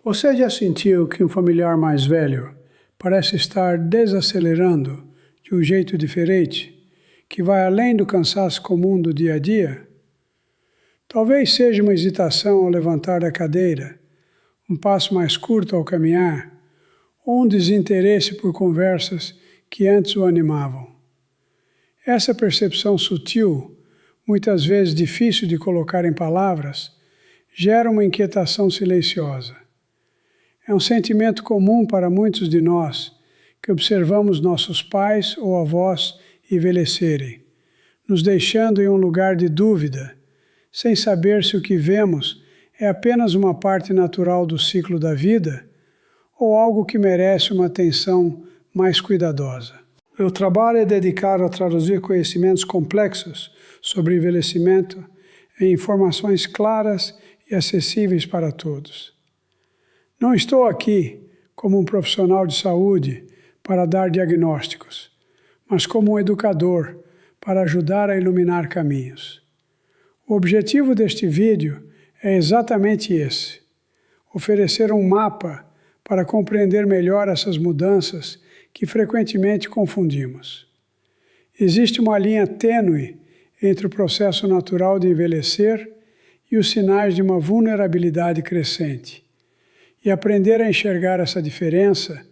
Você já sentiu que um familiar mais velho parece estar desacelerando de um jeito diferente, que vai além do cansaço comum do dia a dia? Talvez seja uma hesitação ao levantar da cadeira, um passo mais curto ao caminhar, ou um desinteresse por conversas que antes o animavam. Essa percepção sutil, muitas vezes difícil de colocar em palavras, gera uma inquietação silenciosa. É um sentimento comum para muitos de nós que observamos nossos pais ou avós envelhecerem, nos deixando em um lugar de dúvida, sem saber se o que vemos é apenas uma parte natural do ciclo da vida ou algo que merece uma atenção mais cuidadosa. Meu trabalho é dedicado a traduzir conhecimentos complexos sobre envelhecimento em informações claras e acessíveis para todos. Não estou aqui como um profissional de saúde para dar diagnósticos, mas como um educador para ajudar a iluminar caminhos. O objetivo deste vídeo é exatamente esse: oferecer um mapa para compreender melhor essas mudanças que frequentemente confundimos. Existe uma linha tênue entre o processo natural de envelhecer e os sinais de uma vulnerabilidade crescente. E aprender a enxergar essa diferença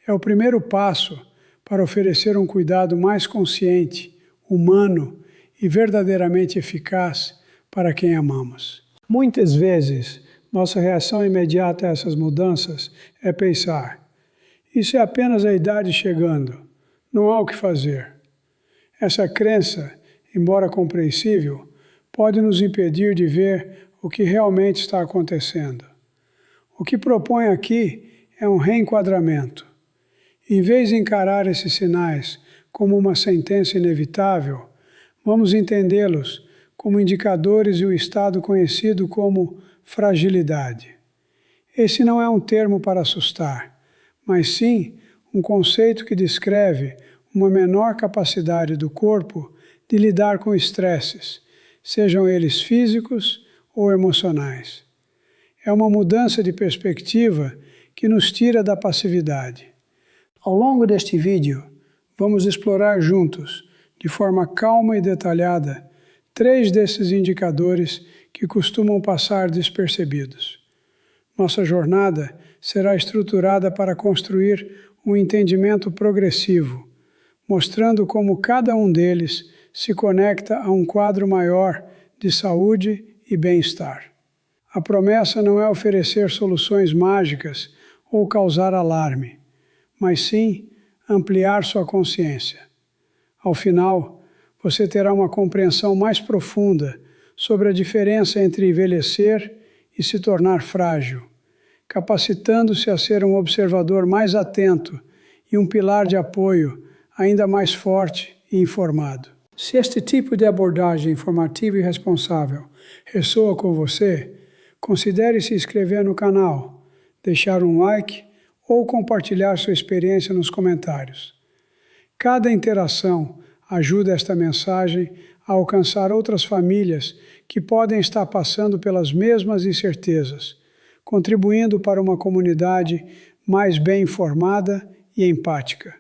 é o primeiro passo para oferecer um cuidado mais consciente, humano e verdadeiramente eficaz para quem amamos. Muitas vezes, nossa reação imediata a essas mudanças é pensar: isso é apenas a idade chegando, não há o que fazer. Essa crença, embora compreensível, pode nos impedir de ver o que realmente está acontecendo. O que proponho aqui é um reenquadramento. Em vez de encarar esses sinais como uma sentença inevitável, vamos entendê-los como indicadores de um estado conhecido como fragilidade. Esse não é um termo para assustar, mas sim um conceito que descreve uma menor capacidade do corpo de lidar com estresses, sejam eles físicos ou emocionais. É uma mudança de perspectiva que nos tira da passividade. Ao longo deste vídeo, vamos explorar juntos, de forma calma e detalhada, 3 desses indicadores que costumam passar despercebidos. Nossa jornada será estruturada para construir um entendimento progressivo, mostrando como cada um deles se conecta a um quadro maior de saúde e bem-estar. A promessa não é oferecer soluções mágicas ou causar alarme, mas sim ampliar sua consciência. Ao final, você terá uma compreensão mais profunda sobre a diferença entre envelhecer e se tornar frágil, capacitando-se a ser um observador mais atento e um pilar de apoio ainda mais forte e informado. Se este tipo de abordagem informativa e responsável ressoa com você, considere se inscrever no canal, deixar um like ou compartilhar sua experiência nos comentários. Cada interação ajuda esta mensagem a alcançar outras famílias que podem estar passando pelas mesmas incertezas, contribuindo para uma comunidade mais bem informada e empática.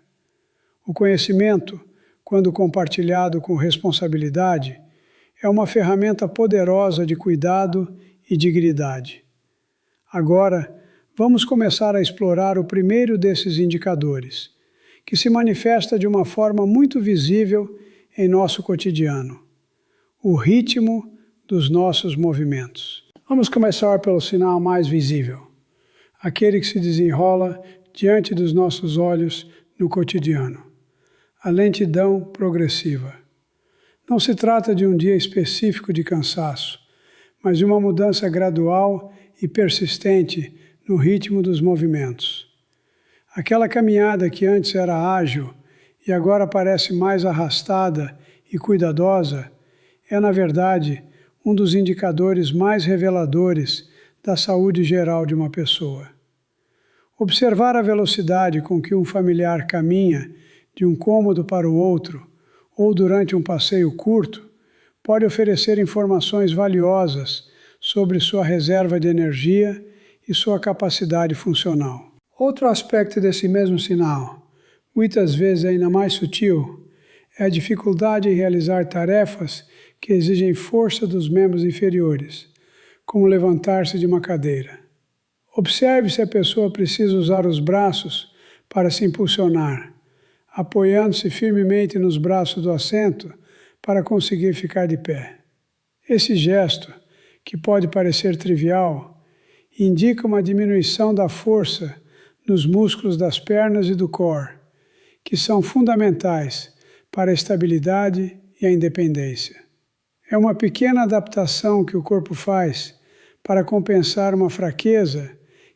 O conhecimento, quando compartilhado com responsabilidade, é uma ferramenta poderosa de cuidado e dignidade. Agora, vamos começar a explorar o primeiro desses indicadores, que se manifesta de uma forma muito visível em nosso cotidiano: o ritmo dos nossos movimentos. Vamos começar pelo sinal mais visível, aquele que se desenrola diante dos nossos olhos no cotidiano: a lentidão progressiva. Não se trata de um dia específico de cansaço, mas de uma mudança gradual e persistente no ritmo dos movimentos. Aquela caminhada que antes era ágil e agora parece mais arrastada e cuidadosa é, na verdade, um dos indicadores mais reveladores da saúde geral de uma pessoa. Observar a velocidade com que um familiar caminha de um cômodo para o outro ou durante um passeio curto pode oferecer informações valiosas sobre sua reserva de energia e sua capacidade funcional. Outro aspecto desse mesmo sinal, muitas vezes ainda mais sutil, é a dificuldade em realizar tarefas que exigem força dos membros inferiores, como levantar-se de uma cadeira. Observe se a pessoa precisa usar os braços para se impulsionar, apoiando-se firmemente nos braços do assento para conseguir ficar de pé. Esse gesto, que pode parecer trivial, indica uma diminuição da força nos músculos das pernas e do core, que são fundamentais para a estabilidade e a independência. É uma pequena adaptação que o corpo faz para compensar uma fraqueza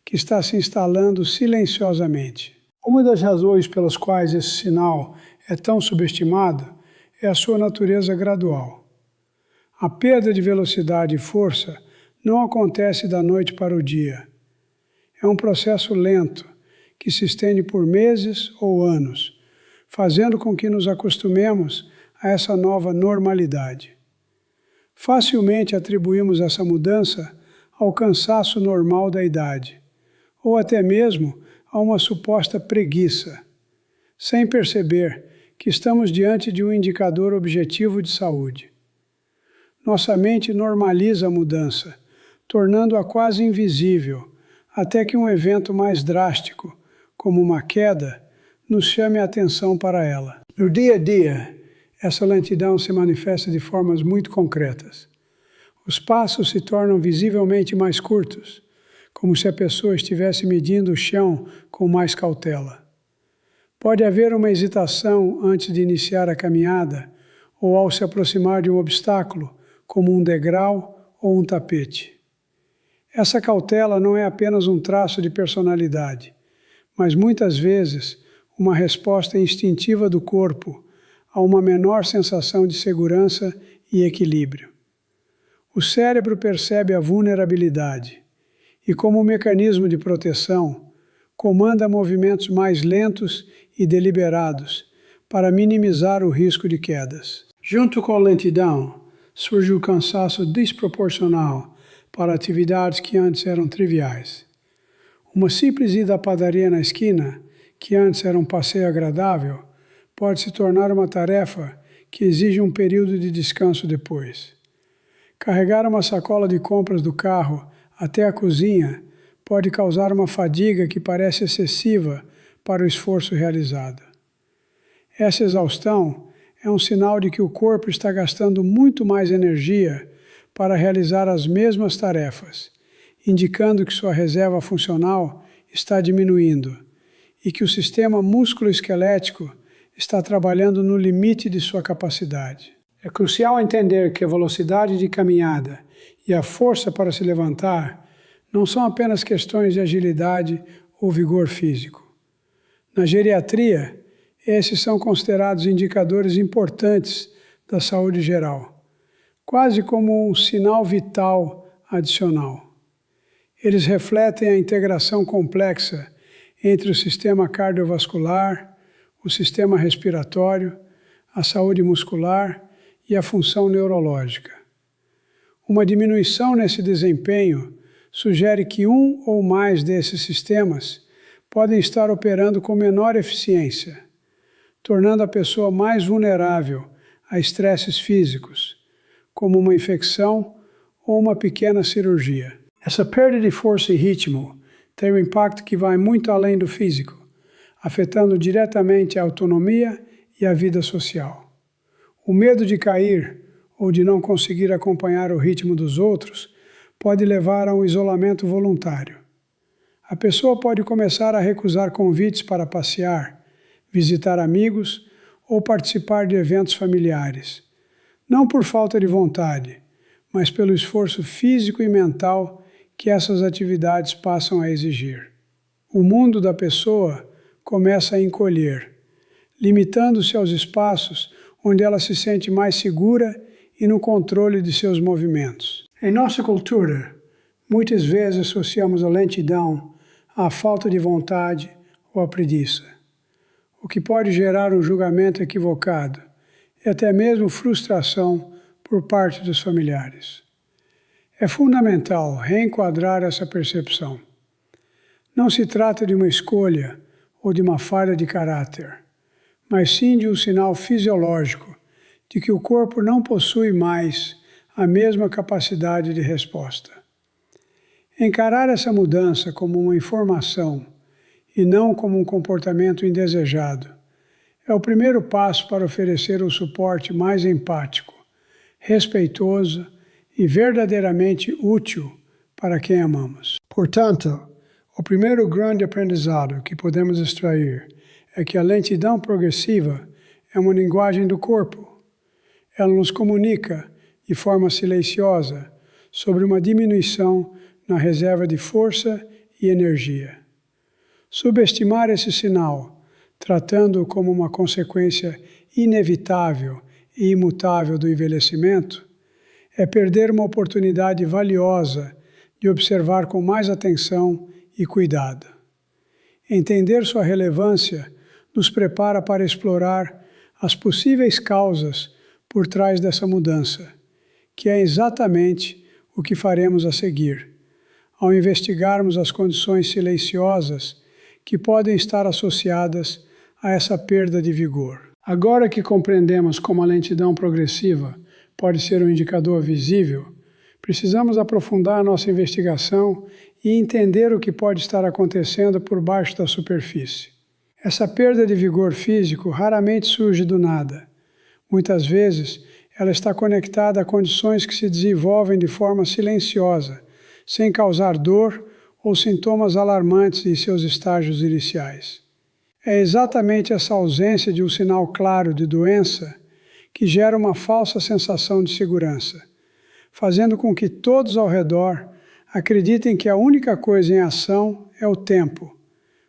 que está se instalando silenciosamente. Uma das razões pelas quais esse sinal é tão subestimado é a sua natureza gradual. A perda de velocidade e força não acontece da noite para o dia. É um processo lento que se estende por meses ou anos, fazendo com que nos acostumemos a essa nova normalidade. Facilmente atribuímos essa mudança ao cansaço normal da idade, ou até mesmo a uma suposta preguiça, sem perceber que estamos diante de um indicador objetivo de saúde. Nossa mente normaliza a mudança, tornando-a quase invisível, até que um evento mais drástico, como uma queda, nos chame a atenção para ela. No dia a dia, essa lentidão se manifesta de formas muito concretas. Os passos se tornam visivelmente mais curtos, como se a pessoa estivesse medindo o chão com mais cautela. Pode haver uma hesitação antes de iniciar a caminhada ou ao se aproximar de um obstáculo, como um degrau ou um tapete. Essa cautela não é apenas um traço de personalidade, mas muitas vezes uma resposta instintiva do corpo a uma menor sensação de segurança e equilíbrio. O cérebro percebe a vulnerabilidade e, como mecanismo de proteção, comanda movimentos mais lentos e deliberados para minimizar o risco de quedas. Junto com a lentidão, surge o cansaço desproporcional para atividades que antes eram triviais. Uma simples ida à padaria na esquina, que antes era um passeio agradável, pode se tornar uma tarefa que exige um período de descanso depois. Carregar uma sacola de compras do carro até a cozinha pode causar uma fadiga que parece excessiva para o esforço realizado. Essa exaustão é um sinal de que o corpo está gastando muito mais energia para realizar as mesmas tarefas, indicando que sua reserva funcional está diminuindo e que o sistema músculo-esquelético está trabalhando no limite de sua capacidade. É crucial entender que a velocidade de caminhada e a força para se levantar não são apenas questões de agilidade ou vigor físico. Na geriatria, esses são considerados indicadores importantes da saúde geral, quase como um sinal vital adicional. Eles refletem a integração complexa entre o sistema cardiovascular, o sistema respiratório, a saúde muscular e a função neurológica. Uma diminuição nesse desempenho sugere que um ou mais desses sistemas podem estar operando com menor eficiência, tornando a pessoa mais vulnerável a estresses físicos, como uma infecção ou uma pequena cirurgia. Essa perda de força e ritmo tem um impacto que vai muito além do físico, afetando diretamente a autonomia e a vida social. O medo de cair ou de não conseguir acompanhar o ritmo dos outros pode levar a um isolamento voluntário. A pessoa pode começar a recusar convites para passear, visitar amigos ou participar de eventos familiares, não por falta de vontade, mas pelo esforço físico e mental que essas atividades passam a exigir. O mundo da pessoa começa a encolher, limitando-se aos espaços onde ela se sente mais segura e no controle de seus movimentos. Em nossa cultura, muitas vezes associamos a lentidão à falta de vontade ou à preguiça, o que pode gerar um julgamento equivocado e até mesmo frustração por parte dos familiares. É fundamental reenquadrar essa percepção. Não se trata de uma escolha ou de uma falha de caráter, mas sim de um sinal fisiológico de que o corpo não possui mais a mesma capacidade de resposta. Encarar essa mudança como uma informação e não como um comportamento indesejado é o primeiro passo para oferecer um suporte mais empático, respeitoso e verdadeiramente útil para quem amamos. Portanto, o primeiro grande aprendizado que podemos extrair é que a lentidão progressiva é uma linguagem do corpo. Ela nos comunica, de forma silenciosa, sobre uma diminuição na reserva de força e energia. Subestimar esse sinal, tratando-o como uma consequência inevitável e imutável do envelhecimento, é perder uma oportunidade valiosa de observar com mais atenção e cuidado. Entender sua relevância nos prepara para explorar as possíveis causas por trás dessa mudança, que é exatamente o que faremos a seguir, ao investigarmos as condições silenciosas que podem estar associadas a essa perda de vigor. Agora que compreendemos como a lentidão progressiva pode ser um indicador visível, precisamos aprofundar nossa investigação e entender o que pode estar acontecendo por baixo da superfície. Essa perda de vigor físico raramente surge do nada. Muitas vezes, ela está conectada a condições que se desenvolvem de forma silenciosa, sem causar dor ou sintomas alarmantes em seus estágios iniciais. É exatamente essa ausência de um sinal claro de doença que gera uma falsa sensação de segurança, fazendo com que todos ao redor acreditem que a única coisa em ação é o tempo,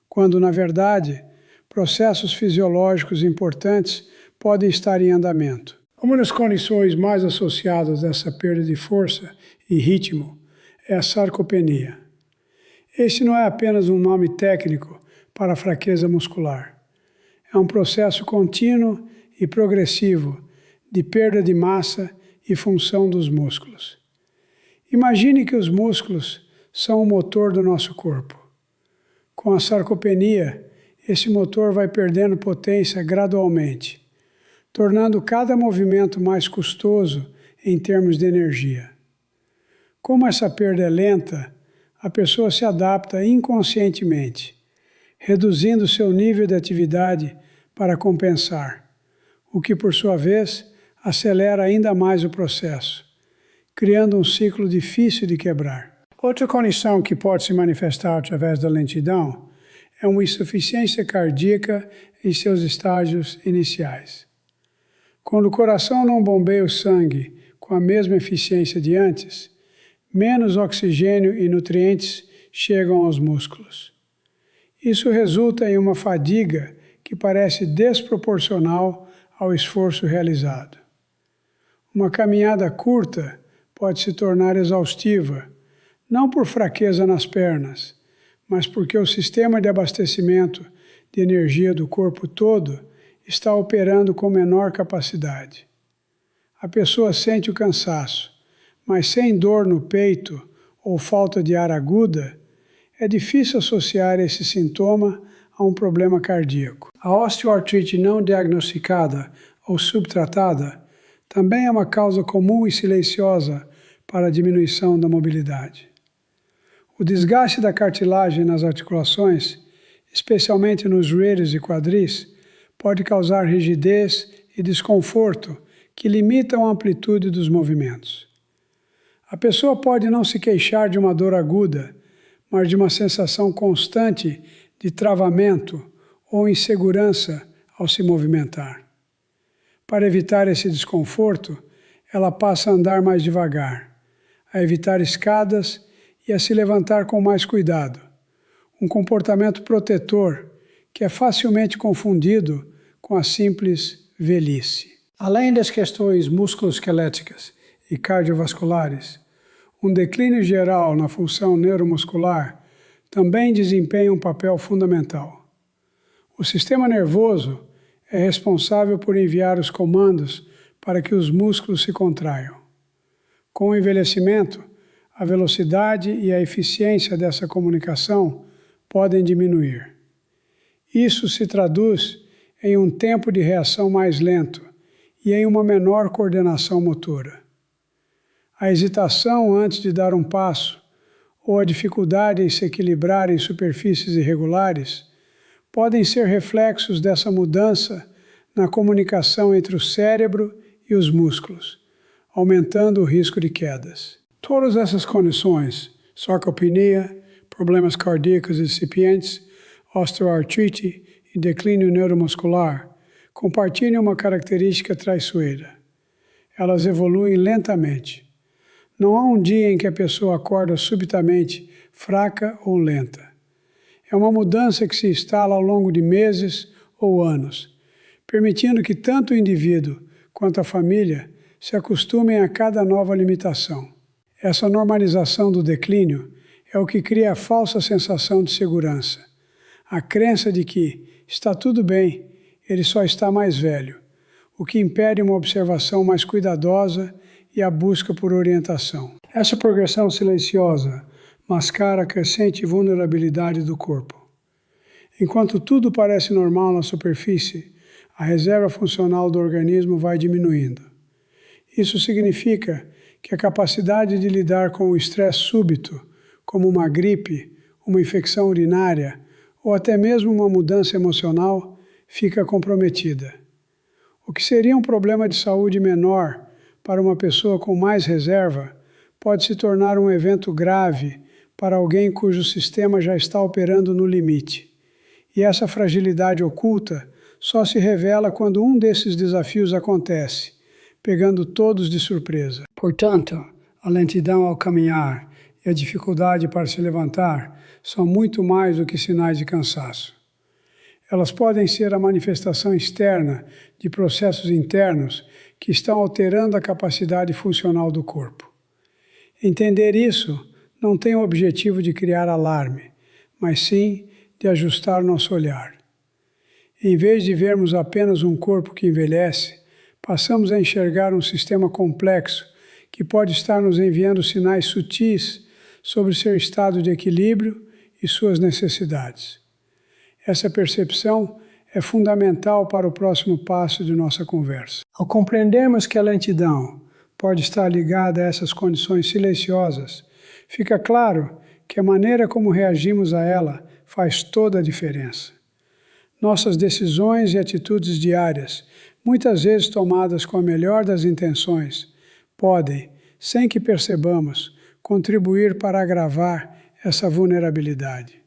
quando, na verdade, processos fisiológicos importantes podem estar em andamento. Uma das condições mais associadas a essa perda de força e ritmo é a sarcopenia. Este não é apenas um nome técnico para a fraqueza muscular. É um processo contínuo e progressivo de perda de massa e função dos músculos. Imagine que os músculos são o motor do nosso corpo. Com a sarcopenia, esse motor vai perdendo potência gradualmente, tornando cada movimento mais custoso em termos de energia. Como essa perda é lenta, a pessoa se adapta inconscientemente, reduzindo seu nível de atividade para compensar, o que, por sua vez, acelera ainda mais o processo, criando um ciclo difícil de quebrar. Outra condição que pode se manifestar através da lentidão é uma insuficiência cardíaca em seus estágios iniciais. Quando o coração não bombeia o sangue com a mesma eficiência de antes, menos oxigênio e nutrientes chegam aos músculos. Isso resulta em uma fadiga que parece desproporcional ao esforço realizado. Uma caminhada curta pode se tornar exaustiva, não por fraqueza nas pernas, mas porque o sistema de abastecimento de energia do corpo todo está operando com menor capacidade. A pessoa sente o cansaço, mas sem dor no peito ou falta de ar aguda, é difícil associar esse sintoma a um problema cardíaco. A osteoartrite não diagnosticada ou subtratada também é uma causa comum e silenciosa para a diminuição da mobilidade. O desgaste da cartilagem nas articulações, especialmente nos joelhos e quadris, pode causar rigidez e desconforto que limitam a amplitude dos movimentos. A pessoa pode não se queixar de uma dor aguda, mas de uma sensação constante de travamento ou insegurança ao se movimentar. Para evitar esse desconforto, ela passa a andar mais devagar, a evitar escadas e a se levantar com mais cuidado, um comportamento protetor que é facilmente confundido com a simples velhice. Além das questões musculoesqueléticas e cardiovasculares, um declínio geral na função neuromuscular também desempenha um papel fundamental. O sistema nervoso é responsável por enviar os comandos para que os músculos se contraiam. Com o envelhecimento, a velocidade e a eficiência dessa comunicação podem diminuir. Isso se traduz em um tempo de reação mais lento e em uma menor coordenação motora. A hesitação antes de dar um passo ou a dificuldade em se equilibrar em superfícies irregulares podem ser reflexos dessa mudança na comunicação entre o cérebro e os músculos, aumentando o risco de quedas. Todas essas condições, sarcopenia, problemas cardíacos incipientes, osteoartrite e declínio neuromuscular, compartilham uma característica traiçoeira. Elas evoluem lentamente. Não há um dia em que a pessoa acorda subitamente fraca ou lenta. É uma mudança que se instala ao longo de meses ou anos, permitindo que tanto o indivíduo quanto a família se acostumem a cada nova limitação. Essa normalização do declínio é o que cria a falsa sensação de segurança, a crença de que está tudo bem, ele só está mais velho, o que impede uma observação mais cuidadosa e a busca por orientação. Essa progressão silenciosa mascara a crescente vulnerabilidade do corpo. Enquanto tudo parece normal na superfície, a reserva funcional do organismo vai diminuindo. Isso significa que a capacidade de lidar com o estresse súbito, como uma gripe, uma infecção urinária ou até mesmo uma mudança emocional, fica comprometida. O que seria um problema de saúde menor para uma pessoa com mais reserva pode se tornar um evento grave para alguém cujo sistema já está operando no limite. E essa fragilidade oculta só se revela quando um desses desafios acontece, pegando todos de surpresa. Portanto, a lentidão ao caminhar e a dificuldade para se levantar são muito mais do que sinais de cansaço. Elas podem ser a manifestação externa de processos internos que estão alterando a capacidade funcional do corpo. Entender isso não tem o objetivo de criar alarme, mas sim de ajustar nosso olhar. Em vez de vermos apenas um corpo que envelhece, passamos a enxergar um sistema complexo que pode estar nos enviando sinais sutis sobre seu estado de equilíbrio e suas necessidades. Essa percepção é fundamental para o próximo passo de nossa conversa. Ao compreendermos que a lentidão pode estar ligada a essas condições silenciosas, fica claro que a maneira como reagimos a ela faz toda a diferença. Nossas decisões e atitudes diárias, muitas vezes tomadas com a melhor das intenções, podem, sem que percebamos, contribuir para agravar essa vulnerabilidade.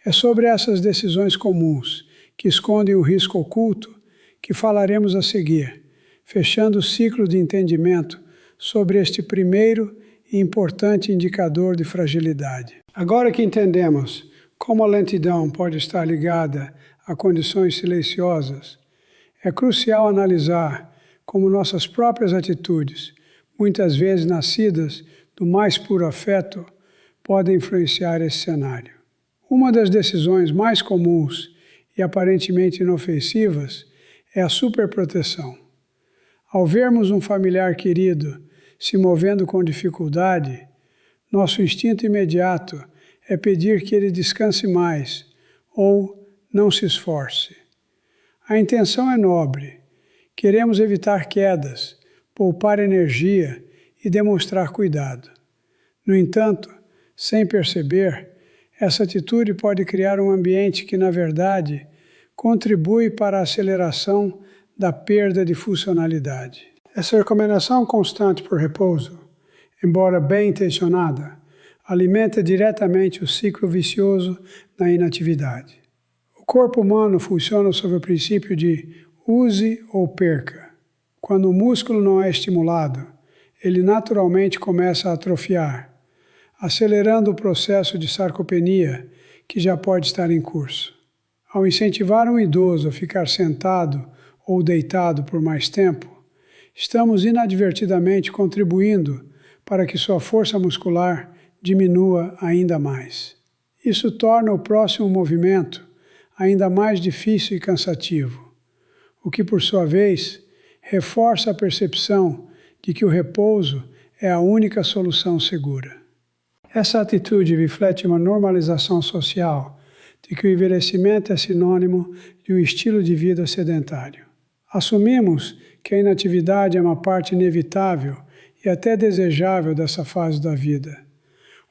É sobre essas decisões comuns, que escondem o risco oculto, que falaremos a seguir, fechando o ciclo de entendimento sobre este primeiro e importante indicador de fragilidade. Agora que entendemos como a lentidão pode estar ligada a condições silenciosas, é crucial analisar como nossas próprias atitudes, muitas vezes nascidas do mais puro afeto, podem influenciar esse cenário. Uma das decisões mais comuns e aparentemente inofensivas é a superproteção. Ao vermos um familiar querido se movendo com dificuldade, nosso instinto imediato é pedir que ele descanse mais ou não se esforce. A intenção é nobre. Queremos evitar quedas, poupar energia e demonstrar cuidado. No entanto, sem perceber, essa atitude pode criar um ambiente que, na verdade, contribui para a aceleração da perda de funcionalidade. Essa recomendação constante por repouso, embora bem intencionada, alimenta diretamente o ciclo vicioso da inatividade. O corpo humano funciona sob o princípio de use ou perca. Quando o músculo não é estimulado, ele naturalmente começa a atrofiar, acelerando o processo de sarcopenia que já pode estar em curso. Ao incentivar um idoso a ficar sentado ou deitado por mais tempo, estamos inadvertidamente contribuindo para que sua força muscular diminua ainda mais. Isso torna o próximo movimento ainda mais difícil e cansativo, o que, por sua vez, reforça a percepção de que o repouso é a única solução segura. Essa atitude reflete uma normalização social de que o envelhecimento é sinônimo de um estilo de vida sedentário. Assumimos que a inatividade é uma parte inevitável e até desejável dessa fase da vida,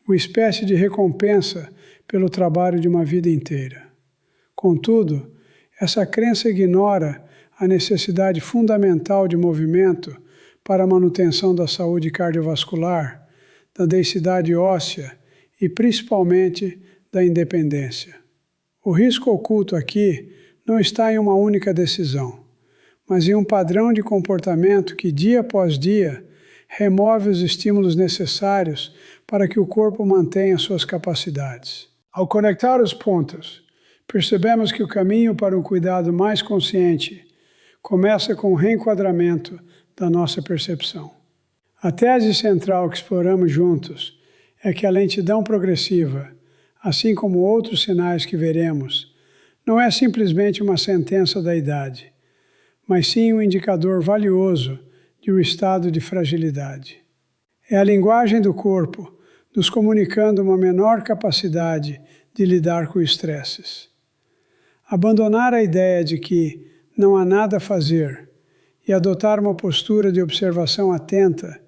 uma espécie de recompensa pelo trabalho de uma vida inteira. Contudo, essa crença ignora a necessidade fundamental de movimento para a manutenção da saúde cardiovascular, da densidade óssea e, principalmente, da independência. O risco oculto aqui não está em uma única decisão, mas em um padrão de comportamento que, dia após dia, remove os estímulos necessários para que o corpo mantenha suas capacidades. Ao conectar os pontos, percebemos que o caminho para um cuidado mais consciente começa com o reenquadramento da nossa percepção. A tese central que exploramos juntos é que a lentidão progressiva, assim como outros sinais que veremos, não é simplesmente uma sentença da idade, mas sim um indicador valioso de um estado de fragilidade. É a linguagem do corpo nos comunicando uma menor capacidade de lidar com estresses. Abandonar a ideia de que não há nada a fazer e adotar uma postura de observação atenta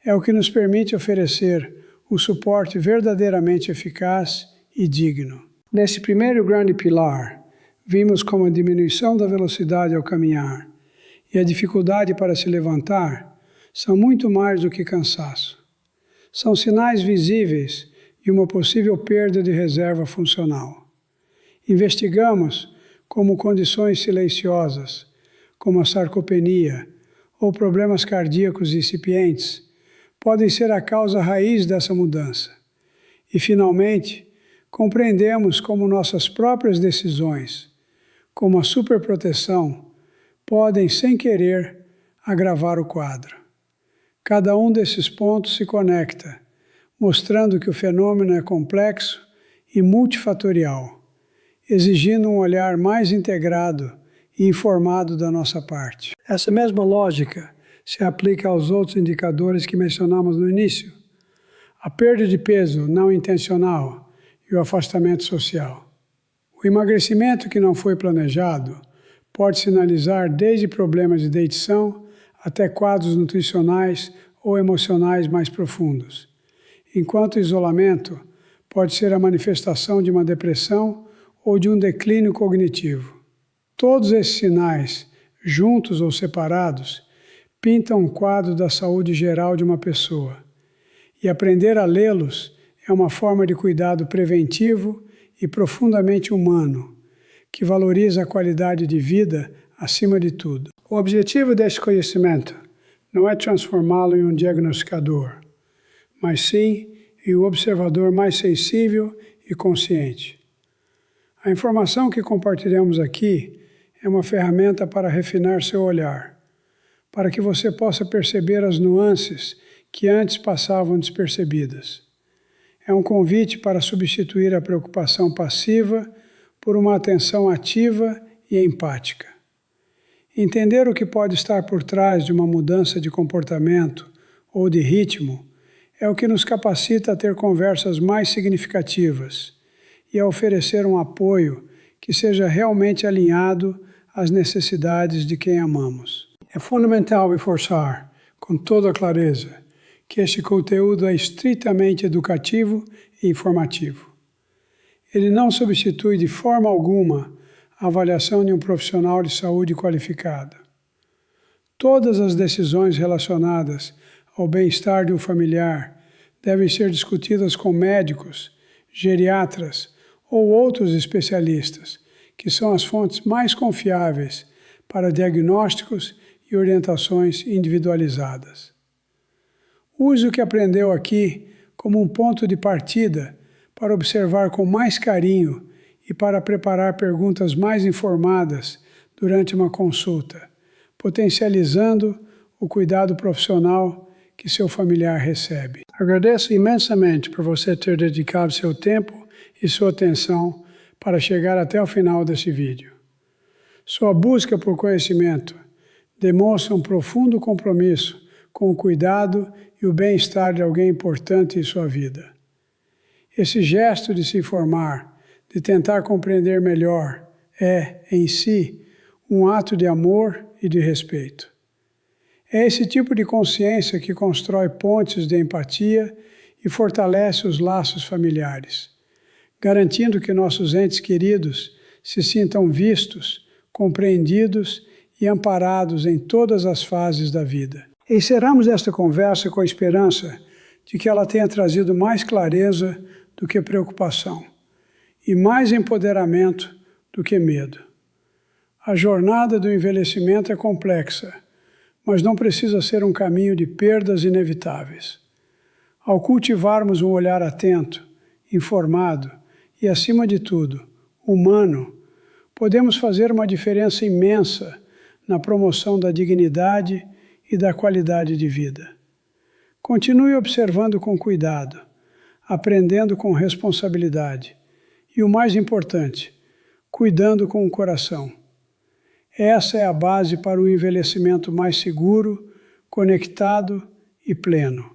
é o que nos permite oferecer um suporte verdadeiramente eficaz e digno. Nesse primeiro grande pilar, vimos como a diminuição da velocidade ao caminhar e a dificuldade para se levantar são muito mais do que cansaço. São sinais visíveis de uma possível perda de reserva funcional. Investigamos como condições silenciosas, como a sarcopenia ou problemas cardíacos incipientes, podem ser a causa raiz dessa mudança. E, finalmente, compreendemos como nossas próprias decisões, como a superproteção, podem, sem querer, agravar o quadro. Cada um desses pontos se conecta, mostrando que o fenômeno é complexo e multifatorial, exigindo um olhar mais integrado e informado da nossa parte. Essa mesma lógica se aplica aos outros indicadores que mencionamos no início: a perda de peso não intencional e o afastamento social. O emagrecimento que não foi planejado pode sinalizar desde problemas de dentição até quadros nutricionais ou emocionais mais profundos, enquanto o isolamento pode ser a manifestação de uma depressão ou de um declínio cognitivo. Todos esses sinais, juntos ou separados, pintam um quadro da saúde geral de uma pessoa, e aprender a lê-los é uma forma de cuidado preventivo e profundamente humano, que valoriza a qualidade de vida acima de tudo. O objetivo desse conhecimento não é transformá-lo em um diagnosticador, mas sim em um observador mais sensível e consciente. A informação que compartilhamos aqui é uma ferramenta para refinar seu olhar, para que você possa perceber as nuances que antes passavam despercebidas. É um convite para substituir a preocupação passiva por uma atenção ativa e empática. Entender o que pode estar por trás de uma mudança de comportamento ou de ritmo é o que nos capacita a ter conversas mais significativas e a oferecer um apoio que seja realmente alinhado às necessidades de quem amamos. É fundamental reforçar, com toda clareza, que este conteúdo é estritamente educativo e informativo. Ele não substitui de forma alguma a avaliação de um profissional de saúde qualificado. Todas as decisões relacionadas ao bem-estar de um familiar devem ser discutidas com médicos, geriatras ou outros especialistas, que são as fontes mais confiáveis para diagnósticos e orientações individualizadas. Use o que aprendeu aqui como um ponto de partida para observar com mais carinho e para preparar perguntas mais informadas durante uma consulta, potencializando o cuidado profissional que seu familiar recebe. Agradeço imensamente por você ter dedicado seu tempo e sua atenção para chegar até o final desse vídeo. Sua busca por conhecimento demonstra um profundo compromisso com o cuidado e o bem-estar de alguém importante em sua vida. Esse gesto de se informar de tentar compreender melhor é, em si, um ato de amor e de respeito. É esse tipo de consciência que constrói pontes de empatia e fortalece os laços familiares, garantindo que nossos entes queridos se sintam vistos, compreendidos e amparados em todas as fases da vida. Encerramos esta conversa com a esperança de que ela tenha trazido mais clareza do que preocupação e mais empoderamento do que medo. A jornada do envelhecimento é complexa, mas não precisa ser um caminho de perdas inevitáveis. Ao cultivarmos um olhar atento, informado e, acima de tudo, humano, podemos fazer uma diferença imensa na promoção da dignidade e da qualidade de vida. Continue observando com cuidado, aprendendo com responsabilidade e, o mais importante, cuidando com o coração. Essa é a base para o envelhecimento mais seguro, conectado e pleno.